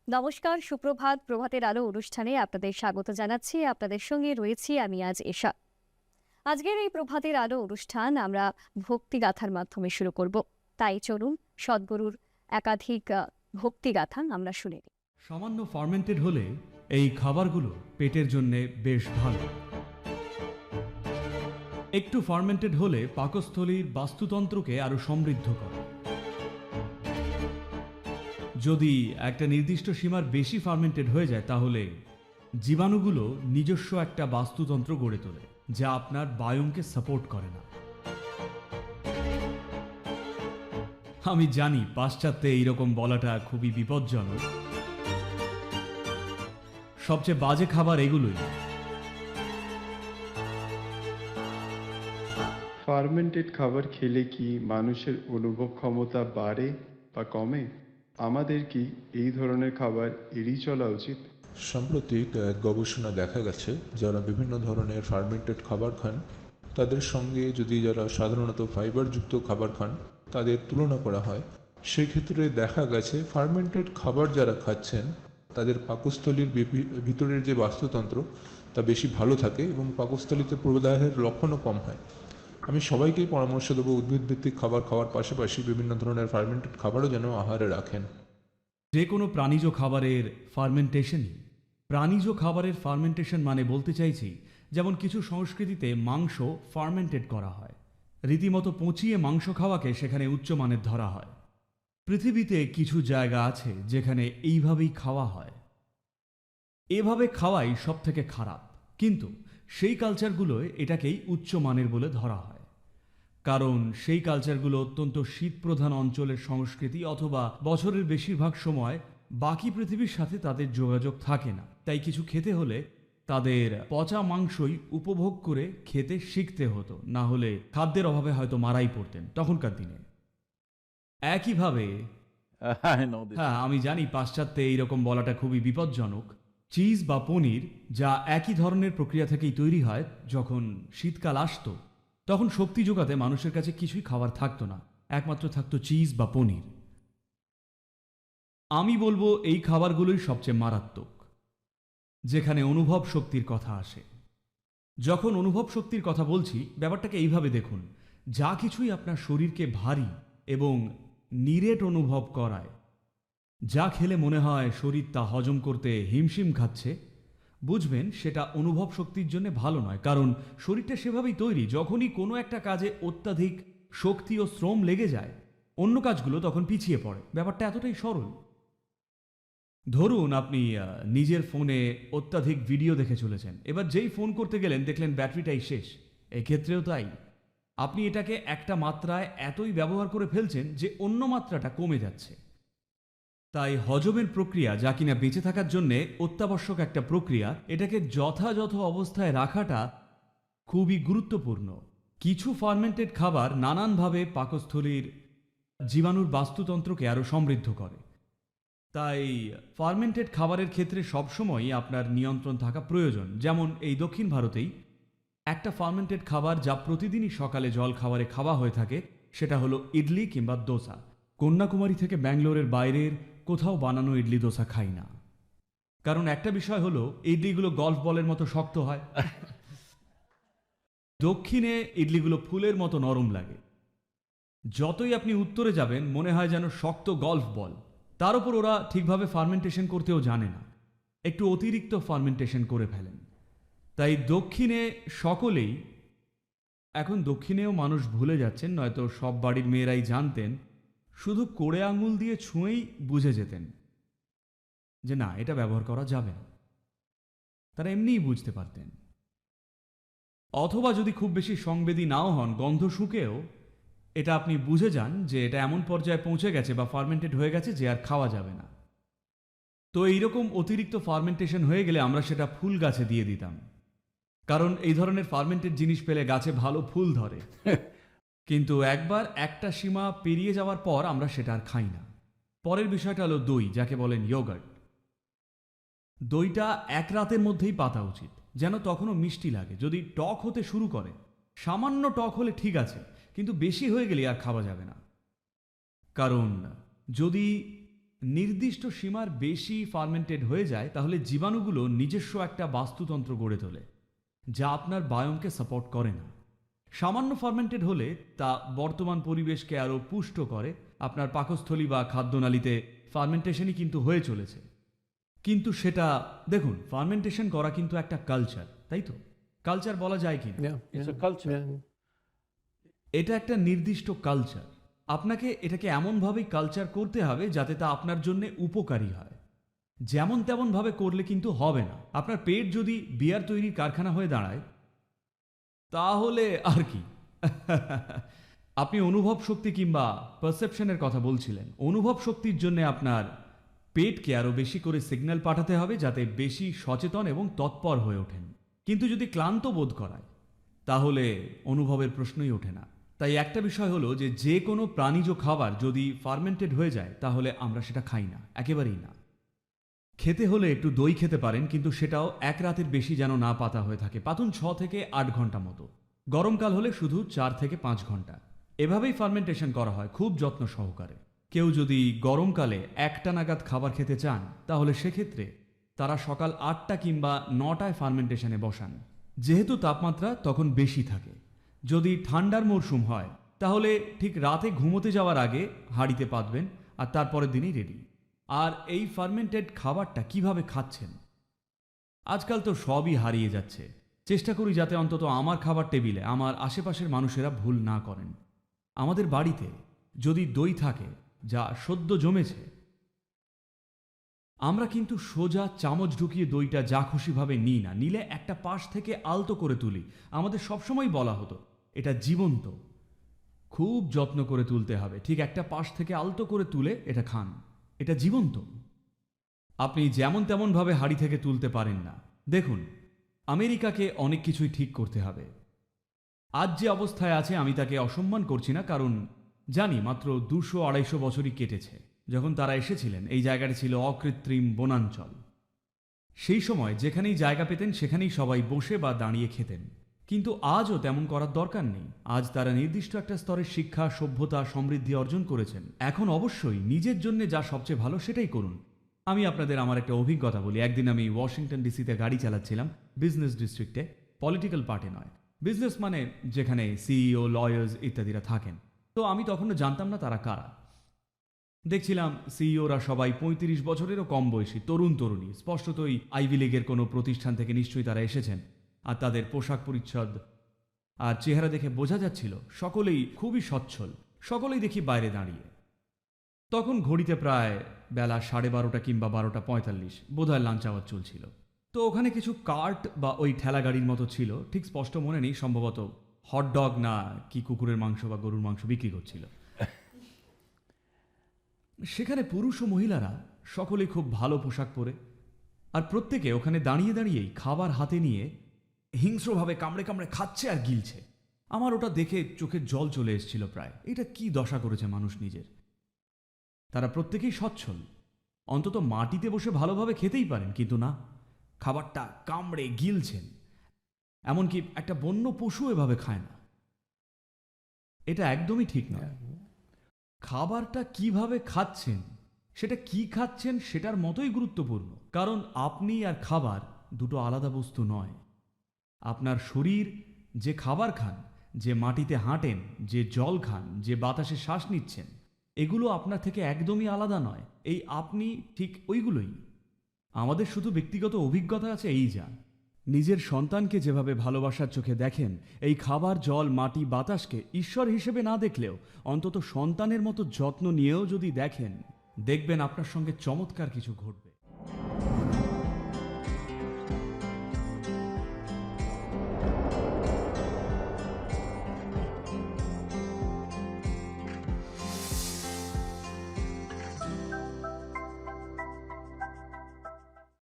নমস্কার, সুপ্রভাত। প্রভাতের আলো অনুষ্ঠানে আপনাদের স্বাগত জানাচ্ছি। আপনাদের সঙ্গে রয়েছি আমি আজ এশা। আজকের এই প্রভাতের আলো অনুষ্ঠান আমরা ভক্তিগাথার মাধ্যমে শুরু করব। তাই চলুন সদ্গুরুর একাধিক ভক্তিগাথা আমরা শুনে নিই। সামান্য ফার্মেন্টেড হলে এই খাবারগুলো পেটের জন্য বেশ ভালো। একটু ফার্মেন্টেড হলে পাকস্থলীর বাস্তুতন্ত্রকে আরো সমৃদ্ধ করে। যদি একটা নির্দিষ্ট সীমার বেশি ফার্মেন্টেড হয়ে যায় তাহলে জীবাণুগুলো নিজস্ব একটা বাস্তুতন্ত্র গড়ে তোলে যা আপনার বায়োমকে সাপোর্ট করে না। আমি জানি পাশ্চাত্যে এইরকম বলাটা খুবই বিপজ্জনক। সবচেয়ে বাজে খাবার এগুলোই। ফার্মেন্টেড খাবার খেলে কি মানুষের অনুভব ক্ষমতা বাড়ে বা কমে? আমাদের কি এই ধরনের খাবার এড়িয়ে চলা উচিত? সাম্প্রতিক এক গবেষণা দেখা গেছে যারা বিভিন্ন ধরনের ফার্মেন্টেড খাবার খান তাদের সঙ্গে যদি যারা সাধারণত ফাইবারযুক্ত খাবার খান তাদের তুলনা করা হয়, সেক্ষেত্রে দেখা গেছে ফার্মেন্টেড খাবার যারা খাচ্ছেন তাদের পাকস্থলীর ভিতরের যে বাস্তুতন্ত্র তা বেশি ভালো থাকে এবং পাকস্থলীতে প্রদাহের লক্ষণও কম হয়। আমি সবাইকেই পরামর্শ দেবো উদ্ভিদভিত্তিক খাবার খাওয়ার পাশাপাশি বিভিন্ন ধরনের ফার্মেন্টেড খাবারও যেন আহারে রাখেন। যে কোনো প্রাণীজ খাবারের ফার্মেন্টেশনই। প্রাণীজ খাবারের ফার্মেন্টেশন মানে বলতে চাইছি, যেমন কিছু সংস্কৃতিতে মাংস ফার্মেন্টেড করা হয়, রীতিমতো পচিয়ে মাংস খাওয়াকে সেখানে উচ্চমানের ধরা হয়। পৃথিবীতে কিছু জায়গা আছে যেখানে এইভাবেই খাওয়া হয়। এভাবে খাওয়াই সব থেকে খারাপ, কিন্তু সেই কালচারগুলোয় এটাকেই উচ্চমানের বলে ধরা হয়, কারণ সেই কালচারগুলো অত্যন্ত শীতপ্রধান অঞ্চলের সংস্কৃতি অথবা বছরের বেশিরভাগ সময় বাকি পৃথিবীর সাথে তাদের যোগাযোগ থাকে না। তাই কিছু খেতে হলে তাদের পচা মাংসই উপভোগ করে খেতে শিখতে হতো, না হলে খাদ্যের অভাবে হয়তো মারাই পড়তেন তখনকার দিনে। একইভাবে হ্যাঁ, আমি জানি পাশ্চাত্যে এইরকম বলাটা খুবই বিপজ্জনক। চিজ বা পনির, যা একই ধরনের প্রক্রিয়া থেকেই তৈরি হয়, যখন শীতকাল আসতো তখন শক্তি যোগাতে মানুষের কাছে কিছুই খাবার থাকতো না, একমাত্র থাকতো চিজ বা পনির। আমি বলবো এই খাবারগুলোই সবচেয়ে মারাত্মক যেখানে অনুভব শক্তির কথা আসে। যখন অনুভব শক্তির কথা বলছি, ব্যাপারটাকে এইভাবে দেখুন, যা কিছুই আপনার শরীরকে ভারী এবং নিরেট অনুভব করায়, যা খেলে মনে হয় শরীর তা হজম করতে হিমশিম খাচ্ছে, বুঝবেন সেটা অনুভব শক্তির জন্য ভালো নয়, কারণ শরীরটা সেভাবেই তৈরি। যখনই কোনো একটা কাজে অত্যাধিক শক্তি ও শ্রম লেগে যায়, অন্য কাজগুলো তখন পিছিয়ে পড়ে। ব্যাপারটা এতটাই সরল। ধরুন আপনি নিজের ফোনে অত্যাধিক ভিডিও দেখে চলেছেন, এবার যেই ফোন করতে গেলেন দেখলেন ব্যাটারিটাই শেষ। এক্ষেত্রেও তাই, আপনি এটাকে একটা মাত্রায় এতই ব্যবহার করে ফেলছেন যে অন্য মাত্রাটা কমে যাচ্ছে। তাই হজমের প্রক্রিয়া, যা কিনা বেঁচে থাকার জন্যে অত্যাবশ্যক একটা প্রক্রিয়া, এটাকে যথাযথ অবস্থায় রাখাটা খুবই গুরুত্বপূর্ণ। কিছু ফার্মেন্টেড খাবার নানানভাবে পাকস্থলীর জীবাণুর বাস্তুতন্ত্রকে আরও সমৃদ্ধ করে। তাই ফার্মেন্টেড খাবারের ক্ষেত্রে সবসময়ই আপনার নিয়ন্ত্রণ থাকা প্রয়োজন। যেমন এই দক্ষিণ ভারতেই একটা ফার্মেন্টেড খাবার যা প্রতিদিনই সকালে জল খাবারে খাওয়া হয়ে থাকে, সেটা হলো ইডলি কিংবা দোসা। কন্যাকুমারী থেকে ব্যাঙ্গালোরের বাইরের কোথাও বানানো ইডলি দোসা খাই না, কারণ একটা বিষয় হলো ইডলিগুলো গল্ফ বলের মতো শক্ত হয়। দক্ষিণে ইডলিগুলো ফুলের মতো নরম লাগে। যতই আপনি উত্তরে যাবেন মনে হয় যেন শক্ত গল্ফ বল। তার উপর ওরা ঠিকভাবে ফার্মেন্টেশন করতেও জানে না, একটু অতিরিক্ত ফার্মেন্টেশন করে ফেলেন। তাই দক্ষিণে সকলেই, এখন দক্ষিণেও মানুষ ভুলে যাচ্ছেন, নয়তো সব বাড়ির মেয়েরাই জানতেন, শুধু কোড়ে আঙুল দিয়ে ছুঁয়েই বুঝে যেতেন যে না, এটা ব্যবহার করা যাবে না। তারা এমনিই বুঝতে পারতেন। অথবা যদি খুব বেশি সংবেদী নাও হন, গন্ধ শুঁকেও এটা আপনি বুঝে যান যে এটা এমন পর্যায়ে পৌঁছে গেছে বা ফার্মেন্টেড হয়ে গেছে যে আর খাওয়া যাবে না। তো এইরকম অতিরিক্ত ফার্মেন্টেশন হয়ে গেলে আমরা সেটা ফুল গাছে দিয়ে দিতাম, কারণ এই ধরনের ফার্মেন্টেড জিনিস পেলে গাছে ভালো ফুল ধরে। কিন্তু একবার একটা সীমা পেরিয়ে যাওয়ার পর আমরা সেটা আর খাই না। পরের বিষয়টা হলো দই, যাকে বলেন ইয়োগার্ট। দইটা এক রাতের মধ্যেই পাতা উচিত, যেন তখনও মিষ্টি লাগে। যদি টক হতে শুরু করে, সামান্য টক হলে ঠিক আছে, কিন্তু বেশি হয়ে গেলে আর খাওয়া যাবে না। কারণ যদি নির্দিষ্ট সীমার বেশি ফার্মেন্টেড হয়ে যায় তাহলে জীবাণুগুলো নিজস্ব একটা বাস্তুতন্ত্র গড়ে তোলে যা আপনার বায়োমকে সাপোর্ট করে না। সামান্য ফার্মেন্টেড হলে তা বর্তমান পরিবেশকে আরও পুষ্ট করে। আপনার পাকস্থলী বা খাদ্যনালীতে ফার্মেন্টেশনই কিন্তু হয়ে চলেছে। কিন্তু সেটা দেখুন, ফার্মেন্টেশন করা কিন্তু একটা কালচার, তাই তো? কালচার বলা যায় কি না? Yeah, It's yeah, a culture. yeah. এটা একটা নির্দিষ্ট কালচার। আপনাকে এটাকে এমনভাবেই কালচার করতে হবে যাতে তা আপনার জন্য উপকারী হয়। যেমন তেমনভাবে করলে কিন্তু হবে না। আপনার পেট যদি বিয়ার তৈরির কারখানা হয়ে দাঁড়ায় তাহলে আর কি। আপনি অনুভব শক্তি কিংবা পারসেপশনের কথা বলছিলেন। অনুভব শক্তির জন্য আপনার পেটকে আরও বেশি করে সিগন্যাল পাঠাতে হবে যাতে বেশি সচেতন এবং তৎপর হয়ে ওঠেন। কিন্তু যদি ক্লান্ত বোধ করায় তাহলে অনুভবের প্রশ্নই ওঠে না। তাই একটা বিষয় হলো যে যে কোনো প্রাণীজ খাবার যদি ফার্মেন্টেড হয়ে যায় তাহলে আমরা সেটা খাই না, একেবারেই না। খেতে হলে একটু দই খেতে পারেন, কিন্তু সেটাও এক রাতের বেশি যেন না পাতা হয়ে থাকে। পাতুন 6 থেকে 8 ঘন্টা মতো। গরমকাল হলে শুধু 4 থেকে 5 ঘন্টা। এভাবেই ফার্মেন্টেশন করা হয় খুব যত্ন সহকারে। কেউ যদি গরমকালে 1টা নাগাদ খাবার খেতে চান তাহলে সেক্ষেত্রে তারা সকাল 8টা কিংবা 9টায় ফার্মেন্টেশনে বসান, যেহেতু তাপমাত্রা তখন বেশি থাকে। যদি ঠান্ডার মরশুম হয় তাহলে ঠিক রাতে ঘুমোতে যাওয়ার আগে হাঁড়িতে পাতবেন আর তারপরের দিনই রেডি। আর এই ফার্মেন্টেড খাবারটা কিভাবে খাচ্ছেন? আজকাল তো সবই হারিয়ে যাচ্ছে। চেষ্টা করি যাতে অন্তত আমার খাবার টেবিলে আমার আশেপাশের মানুষেরা ভুল না করেন। আমাদের বাড়িতে যদি দই থাকে যা সদ্য জমেছে, আমরা কিন্তু সোজা চামচ ঢুকিয়ে দইটা যা খুশিভাবে নিই না, নিলে একটা পাশ থেকে আলতো করে তুলি। আমাদের সবসময় বলা হতো এটা জীবন্ত, খুব যত্ন করে তুলতে হবে। ঠিক একটা পাশ থেকে আলতো করে তুলে এটা খান, এটা জীবন্ত। আপনি যেমন তেমনভাবে হাঁড়ি থেকে তুলতে পারেন না। দেখুন, আমেরিকাকে অনেক কিছুই ঠিক করতে হবে। আজ যে অবস্থায় আছে আমি তাকে অসম্মান করছি না, কারণ জানি মাত্র 200-250 বছরই কেটেছে যখন তারা এসেছিলেন। এই জায়গাটা ছিল অকৃত্রিম বনাঞ্চল। সেই সময় যেখানেই জায়গা পেতেন সেখানেই সবাই বসে বা দাঁড়িয়ে খেতেন। কিন্তু আজও তেমন করার দরকার নেই। আজ তারা নির্দিষ্ট একটা স্তরের শিক্ষা, সভ্যতা, সমৃদ্ধি অর্জন করেছেন। এখন অবশ্যই নিজের জন্য যা সবচেয়ে ভালো সেটাই করুন। আমি আপনাদের আমার একটা অভিজ্ঞতা বলি। একদিন আমি ওয়াশিংটন ডিসিতে গাড়ি চালাচ্ছিলাম, বিজনেস ডিস্ট্রিক্টে, পলিটিক্যাল পার্টি নয়। বিজনেস মানে যেখানে সিইও, লয়ার্স ইত্যাদিরা থাকেন। তো আমি তখনও জানতাম না তারা কারা। দেখছিলাম সিইওরা সবাই 35 বছরেরও কম বয়সী, তরুণ তরুণী। স্পষ্টতই আইভি লিগের কোনো প্রতিষ্ঠান থেকে নিশ্চয়ই তারা এসেছেন। আর তাদের পোশাক পরিচ্ছদ আর চেহারা দেখে বোঝা যাচ্ছিল সকলেই খুবই সচ্ছল। সকলেই দেখি বাইরে দাঁড়িয়ে। তখন ঘড়িতে প্রায় বেলা 12:30 কিংবা 12:45, বোধহয় লাঞ্চ আওয়ার চলছিল। তো ওখানে কিছু কার্ট বা ওই ঠেলা গাড়ির মতো ছিল, ঠিক স্পষ্ট মনে নেই, সম্ভবত হটডগ না কি কুকুরের মাংস বা গরুর মাংস বিক্রি করছিল। সেখানে পুরুষ ও মহিলারা সকলেই খুব ভালো পোশাক পরে, আর প্রত্যেকে ওখানে দাঁড়িয়ে দাঁড়িয়েই খাবার হাতে নিয়ে হিংস্রভাবে কামড়ে কামড়ে খাচ্ছে আর গিলছে। আমার ওটা দেখে চোখের জল চলে এসেছিল প্রায়। এটা কি দশা করেছে মানুষ নিজের। তারা প্রত্যেকেই সচ্ছল, অন্তত মাটিতে বসে ভালোভাবে খেতেই পারেন, কিন্তু না, খাবারটা কামড়ে গিলছেন। এমনকি একটা বন্য পশু এভাবে খায় না। এটা একদমই ঠিক নয়। খাবারটা কিভাবে খাচ্ছেন, সেটা কি খাচ্ছেন সেটার মতোই গুরুত্বপূর্ণ। কারণ আপনি আর খাবার দুটো আলাদা বস্তু নয়। আপনার শরীর যে খাবার খান, যে মাটিতে হাঁটেন, যে জল খান, যে বাতাসে শ্বাস নিচ্ছেন, এগুলো আপনার থেকে একদমই আলাদা নয়। এই আপনি ঠিক ওইগুলোই। আমাদের শুধু ব্যক্তিগত অভিজ্ঞতা আছে এই যা। নিজের সন্তানকে যেভাবে ভালোবাসার চোখে দেখেন, এই খাবার, জল, মাটি, বাতাসকে ঈশ্বর হিসেবে না দেখলেও অন্তত সন্তানের মতো যত্ন নিয়েও যদি দেখেন, দেখবেন আপনার সঙ্গে চমৎকার কিছু ঘটবে।